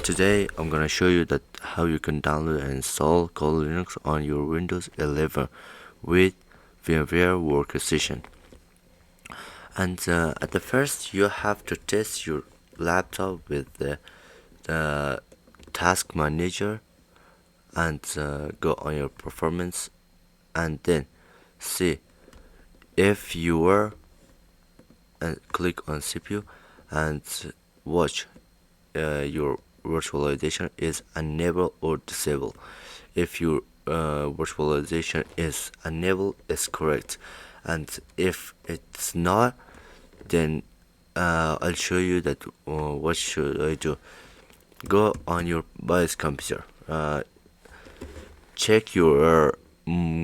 Today I'm gonna show you that how you can download and install Kali Linux on your Windows 11 with VMware Workstation. And at the first you have to test your laptop with the task manager and go on your performance and then see if you were and click on CPU and watch your virtualization is enabled or disabled. If your virtualization is enabled, it's correct, and if it's not, then I'll show you that what should I do. Go on your BIOS computer, check your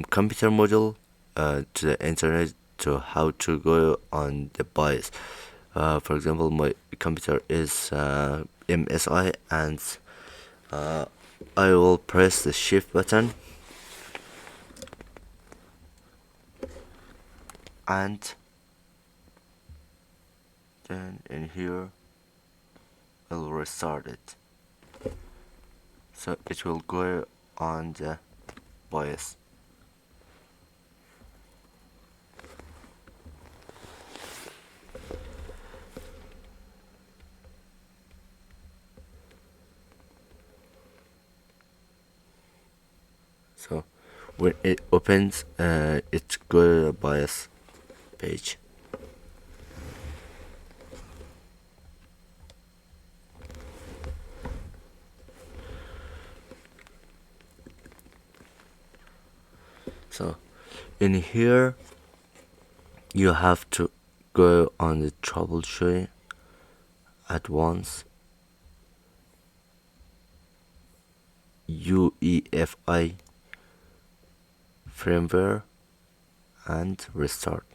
computer model to the internet to how to go on the BIOS. For example, my computer is MSI, and I will press the shift button and then in here I'll restart it, so it will go on the BIOS. So when it opens, it go to the BIOS page. So in here you have to go on the troubleshooting at once, UEFI firmware, and restart.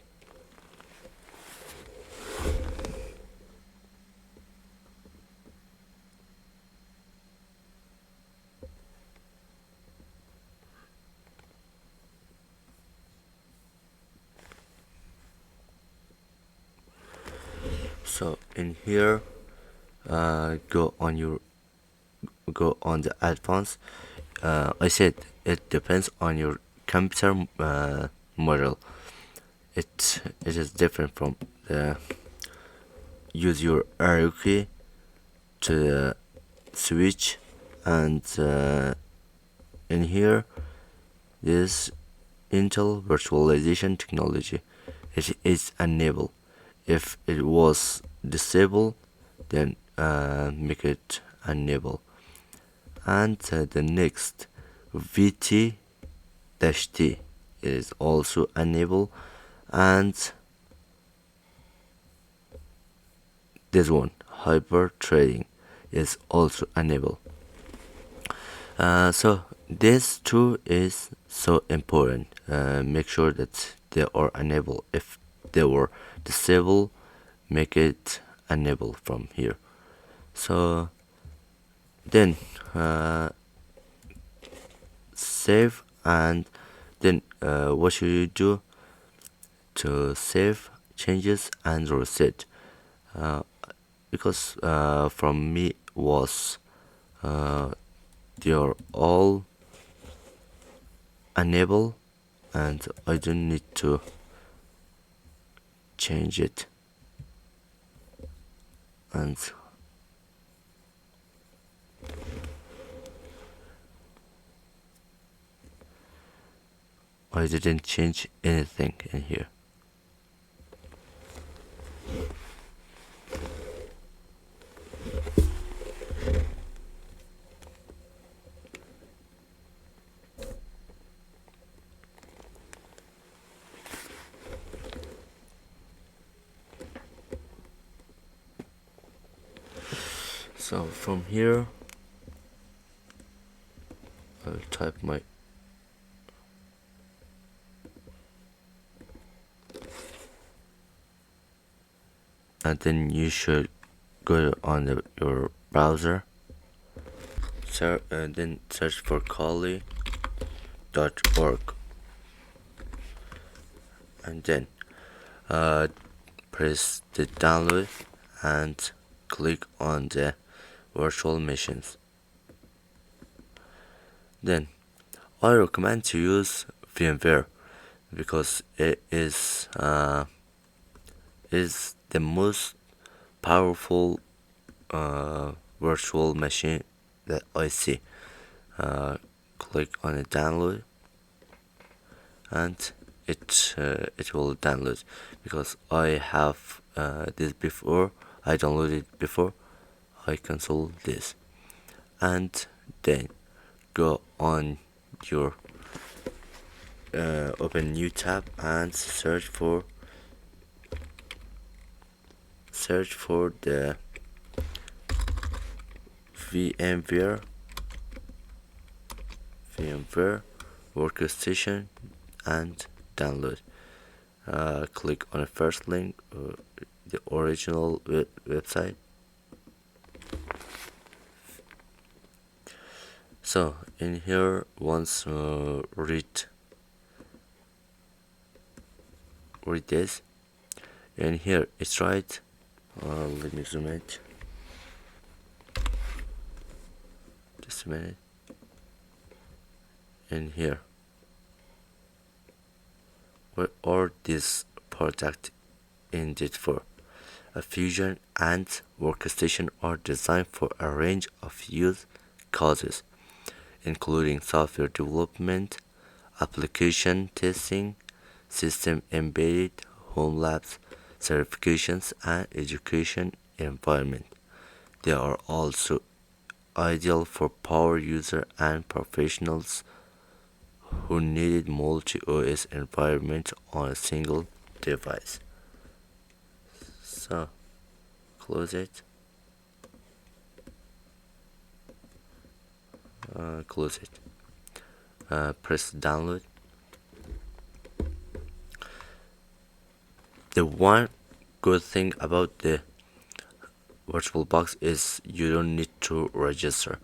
So in here go on the advanced. I said it depends on your computer model. It is different from the use your arrow key to the switch, and in here this Intel virtualization technology. It is enabled. If it was disabled, then make it enable. And the next VT-T is also enable, and this one hyper trading is also enable. So this two is so important. Make sure that they are enabled. If they were disabled, make it enable from here. So then save, and then what should you do to save changes and reset? Because from me was they are all enable, and I don't need to change it, and I didn't change anything in here. So from here I'll type my and then you should go on your browser, and then search for Kali.org, and then press the download and click on the virtual machines. Then I recommend to use VMware because it is the most powerful virtual machine that I see. Uh, Click on a download and it will download because I have this before. I downloaded before. I cancel this and then go on your open new tab and search for the VMware Workstation and download. Click on the first link, the original website. So in here, once read this. And here it's right. Let me zoom it. Just a minute. And here, what are this product intended for? A Fusion and Workstation are designed for a range of use cases, including software development, application testing, system embedded, home labs, certifications, and education environment. They are also ideal for power user and professionals who needed multi-OS environment on a single device. So, close it. Close it. Press download. The one good thing about the VirtualBox is you don't need to register.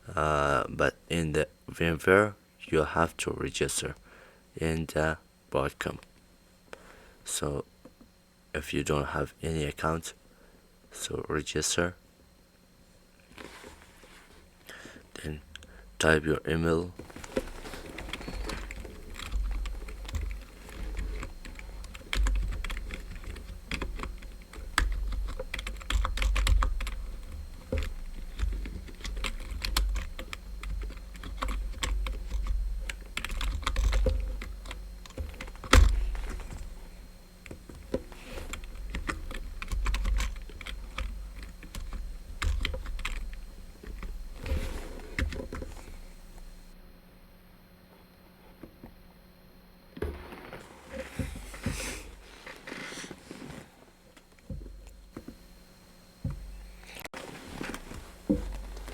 But in the VMware, you have to register in the botcom. So if you don't have any account, so register. Then type your email.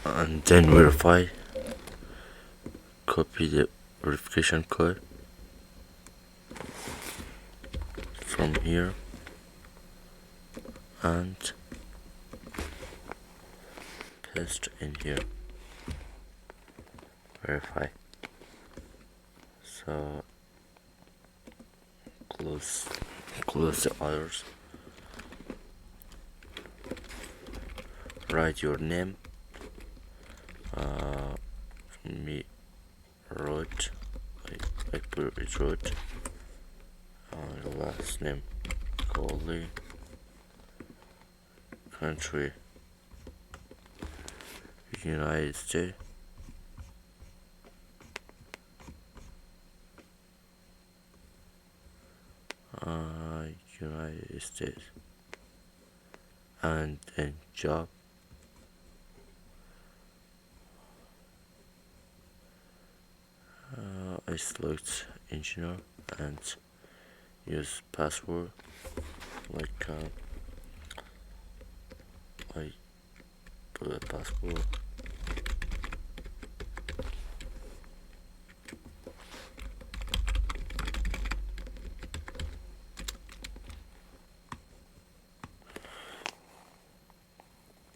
And then verify. Copy the verification code from here and paste in here. Verify. So close the others. Write your name. Me wrote. I put it wrote. The last name Coley. Country United States. United States. And then job. I select engineer and use password like I put a password.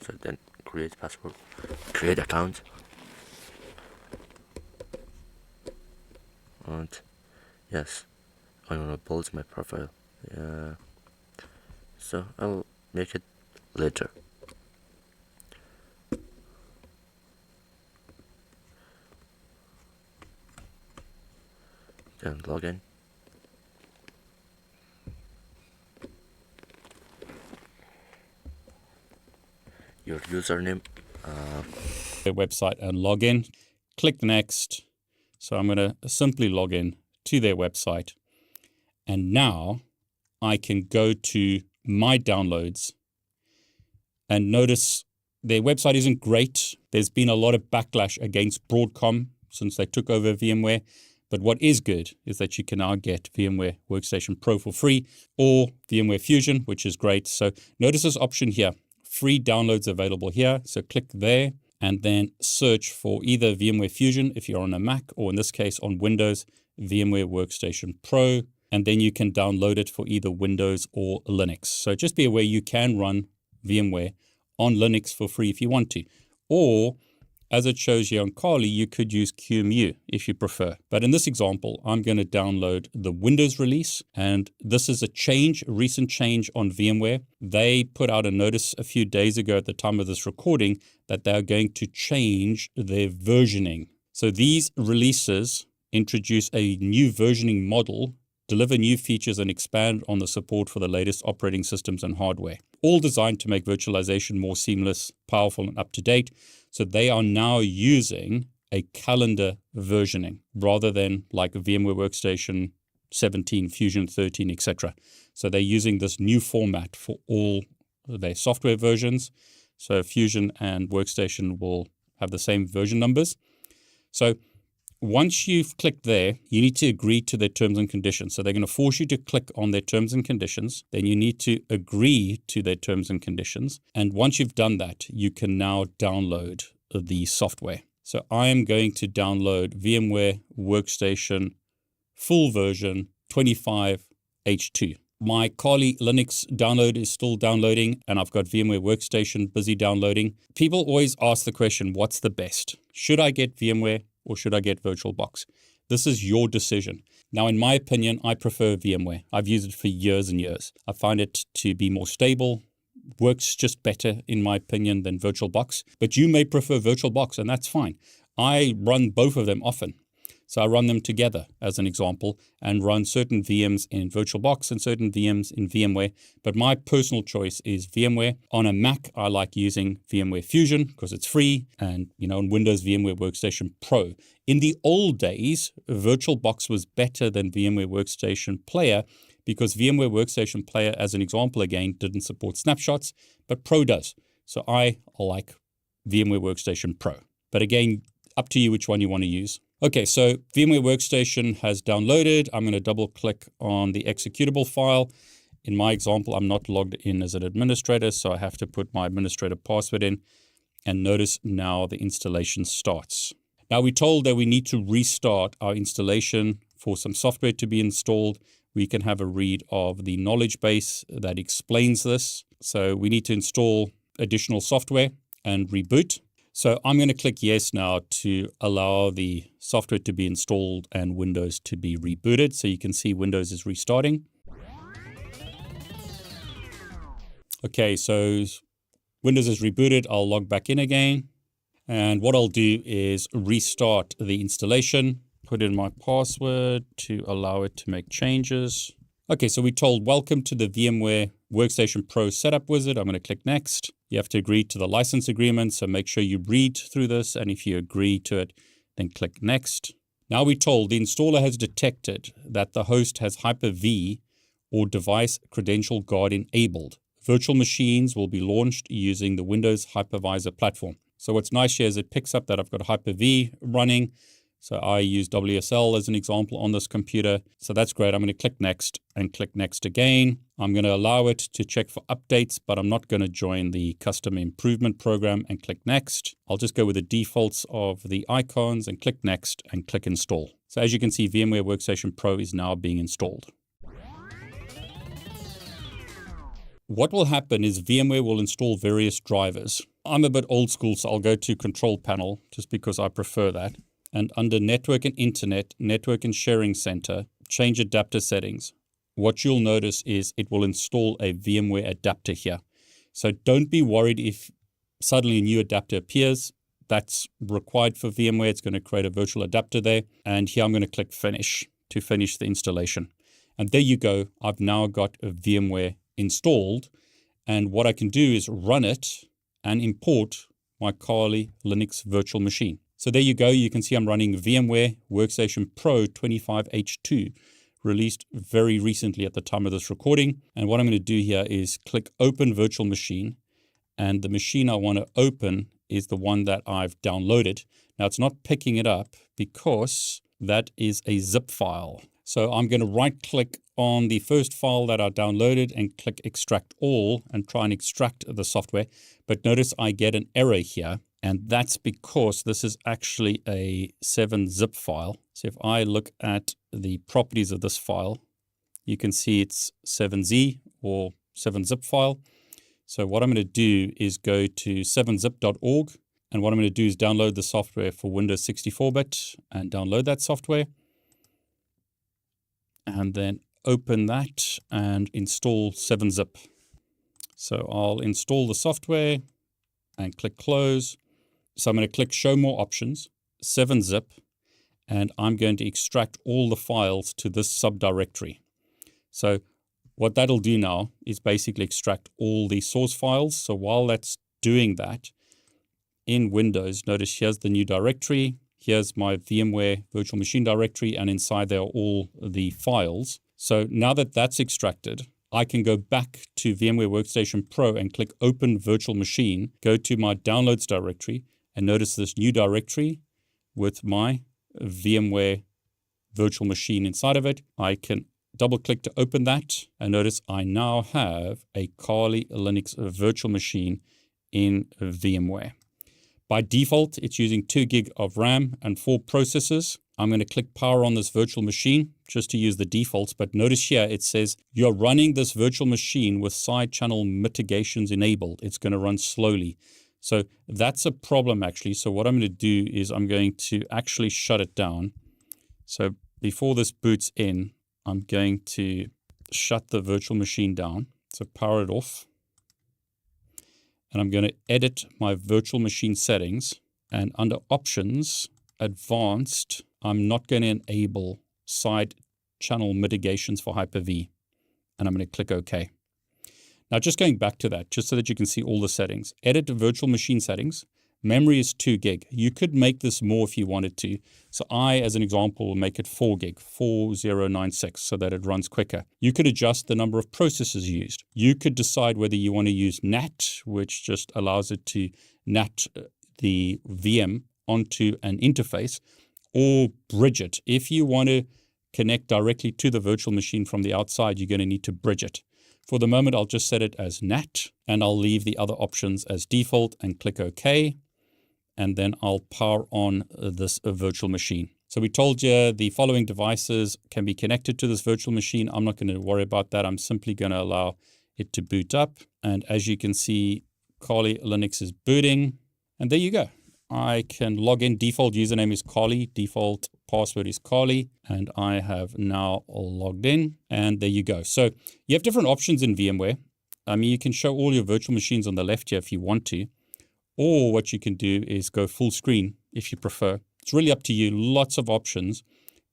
So then create password, create account, and yes, I wanna build my profile. So I'll make it later. Then log in. Your username. Their website and log in. Click next. So I'm going to simply log in to their website. And now I can go to my downloads and notice their website isn't great. There's been a lot of backlash against Broadcom since they took over VMware. But what is good is that you can now get VMware Workstation Pro for free or VMware Fusion, which is great. So notice this option here, free downloads available here. So click there and then search for either VMware Fusion if you're on a Mac, or in this case on Windows, VMware Workstation Pro. And then you can download it for either Windows or Linux. So just be aware you can run VMware on Linux for free if you want to. Or, as it shows here on Kali, you could use QEMU if you prefer. But in this example, I'm going to download the Windows release. And this is a recent change on VMware. They put out a notice a few days ago at the time of this recording that they're going to change their versioning. So these releases introduce a new versioning model, deliver new features, and expand on the support for the latest operating systems and hardware, all designed to make virtualization more seamless, powerful, and up-to-date. So they are now using a calendar versioning rather than like a VMware Workstation 17, Fusion 13, etc. So they're using this new format for all their software versions. So Fusion and Workstation will have the same version numbers. So once you've clicked there, you need to agree to their terms and conditions. So they're going to force you to click on their terms and conditions. Then you need to agree to their terms and conditions. And once you've done that, you can now download the software. So I am going to download VMware Workstation full version 25H2. My Kali Linux download is still downloading, and I've got VMware Workstation busy downloading. People always ask the question, what's the best? Should I get VMware or should I get VirtualBox? This is your decision. Now, in my opinion, I prefer VMware. I've used it for years and years. I find it to be more stable, works just better, in my opinion, than VirtualBox. But you may prefer VirtualBox, and that's fine. I run both of them often. So I run them together as an example and run certain VMs in VirtualBox and certain VMs in VMware. But my personal choice is VMware. On a Mac, I like using VMware Fusion because it's free, and on Windows, VMware Workstation Pro. In the old days, VirtualBox was better than VMware Workstation Player because VMware Workstation Player, as an example again, didn't support snapshots, but Pro does. So I like VMware Workstation Pro. But again, up to you which one you want to use. Okay, so VMware Workstation has downloaded. I'm going to double click on the executable file. In my example, I'm not logged in as an administrator, so I have to put my administrator password in. And notice now the installation starts. Now we're told that we need to restart our installation for some software to be installed. We can have a read of the knowledge base that explains this. So we need to install additional software and reboot. So I'm going to click yes now to allow the software to be installed and Windows to be rebooted. So you can see Windows is restarting. Okay, so Windows is rebooted. I'll log back in again. And what I'll do is restart the installation, put in my password to allow it to make changes. Okay, so we're told, welcome to the VMware Workstation Pro Setup Wizard. I'm going to click next. You have to agree to the license agreement, so make sure you read through this, and if you agree to it, then click next. Now we're told the installer has detected that the host has Hyper-V or Device Credential Guard enabled. Virtual machines will be launched using the Windows Hypervisor platform. So what's nice here is it picks up that I've got Hyper-V running. So I use WSL as an example on this computer. So that's great. I'm going to click next and click next again. I'm going to allow it to check for updates, but I'm not going to join the custom improvement program and click next. I'll just go with the defaults of the icons and click next and click install. So as you can see, VMware Workstation Pro is now being installed. What will happen is VMware will install various drivers. I'm a bit old school, so I'll go to Control Panel just because I prefer that. And under Network and Internet, Network and Sharing Center, change adapter settings. What you'll notice is it will install a VMware adapter here. So don't be worried if suddenly a new adapter appears. That's required for VMware. It's going to create a virtual adapter there. And here I'm going to click Finish. to finish the installation. And there you go. I've now got a VMware installed. And what I can do is run it and import my Kali Linux virtual machine. So there you go. You can see I'm running VMware Workstation Pro 25H2, released very recently at the time of this recording. And what I'm going to do here is click Open Virtual Machine. And the machine I want to open is the one that I've downloaded. Now, it's not picking it up because that is a zip file. So I'm going to right-click on the first file that I downloaded and click Extract All and try and extract the software. But notice I get an error here, and that's because this is actually a 7-zip file. So if I look at the properties of this file, you can see it's 7Z or 7-zip file. So what I'm going to do is go to 7zip.org, and what I'm going to do is download the software for Windows 64-bit and download that software. And then open that and install 7-zip. So I'll install the software and click Close. So I'm going to click Show More Options, 7-zip, and I'm going to extract all the files to this subdirectory. So what that'll do now is basically extract all the source files. So while that's doing that, in Windows, notice here's the new directory. Here's my VMware virtual machine directory, and inside there are all the files. So now that that's extracted, I can go back to VMware Workstation Pro and click Open Virtual Machine, go to my Downloads directory, and notice this new directory with my VMware virtual machine inside of it. I can double-click to open that, and notice I now have a Kali Linux virtual machine in VMware. By default, it's using 2 gig of RAM and 4 processors. I'm going to click power on this virtual machine just to use the defaults. But notice here it says you're running this virtual machine with side channel mitigations enabled. It's going to run slowly. So that's a problem actually. So what I'm going to do is I'm going to actually shut it down. So before this boots in, I'm going to shut the virtual machine down. So power it off. And I'm going to edit my virtual machine settings. And under Options, Advanced, I'm not going to enable side channel mitigations for Hyper-V. And I'm going to click OK. Now, just going back to that, just so that you can see all the settings. Edit virtual machine settings. Memory is 2 gig. You could make this more if you wanted to. So I, as an example, will make it 4 gig, 4096, so that it runs quicker. You could adjust the number of processors used. You could decide whether you want to use NAT, which just allows it to NAT the VM onto an interface, or bridge it. If you want to connect directly to the virtual machine from the outside, you're going to need to bridge it. For the moment, I'll just set it as NAT, and I'll leave the other options as default and click OK. And then I'll power on this virtual machine. So we told you the following devices can be connected to this virtual machine. I'm not going to worry about that. I'm simply going to allow it to boot up. And as you can see, Kali Linux is booting. And there you go. I can log in. Default username is Kali. Default password is Kali. And I have now logged in. And there you go. So you have different options in VMware. I mean, you can show all your virtual machines on the left here if you want to. Or what you can do is go full screen if you prefer. It's really up to you. Lots of options.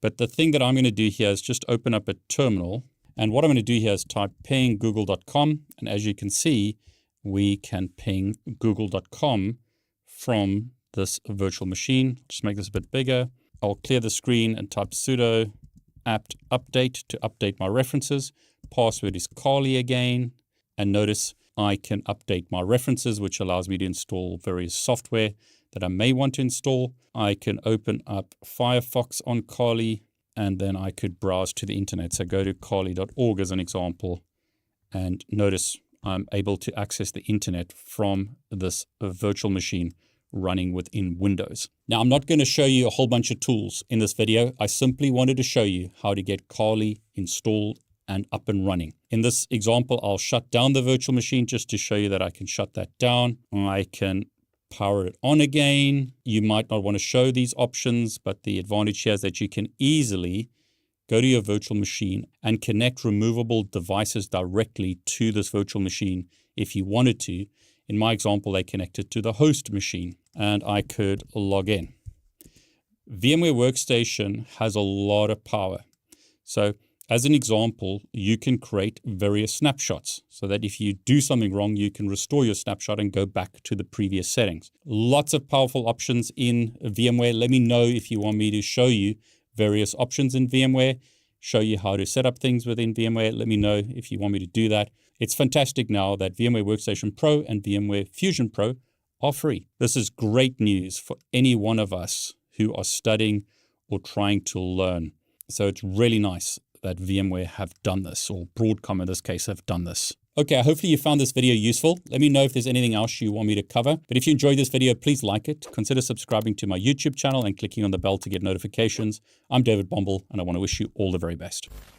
But the thing that I'm going to do here is just open up a terminal. And what I'm going to do here is type ping google.com. And as you can see, we can ping google.com from this virtual machine. Just make this a bit bigger. I'll clear the screen and type sudo apt update to update my references. Password is Kali again. And notice I can update my references, which allows me to install various software that I may want to install. I can open up Firefox on Kali, and then I could browse to the internet. So go to kali.org as an example, and notice I'm able to access the internet from this virtual machine running within Windows. Now, I'm not going to show you a whole bunch of tools in this video. I simply wanted to show you how to get Kali installed and up and running. In this example, I'll shut down the virtual machine just to show you that I can shut that down. I can power it on again. You might not want to show these options, but the advantage here is that you can easily go to your virtual machine and connect removable devices directly to this virtual machine if you wanted to. In my example, they connected to the host machine, and I could log in. VMware Workstation has a lot of power. So as an example, you can create various snapshots so that if you do something wrong, you can restore your snapshot and go back to the previous settings. Lots of powerful options in VMware. Let me know if you want me to show you various options in VMware, show you how to set up things within VMware. Let me know if you want me to do that. It's fantastic now that VMware Workstation Pro and VMware Fusion Pro are free. This is great news for any one of us who are studying or trying to learn. So it's really nice that VMware have done this, or Broadcom in this case have done this. Okay, hopefully you found this video useful. Let me know if there's anything else you want me to cover. But if you enjoyed this video, please like it. Consider subscribing to my YouTube channel and clicking on the bell to get notifications. I'm David Bombal, and I want to wish you all the very best.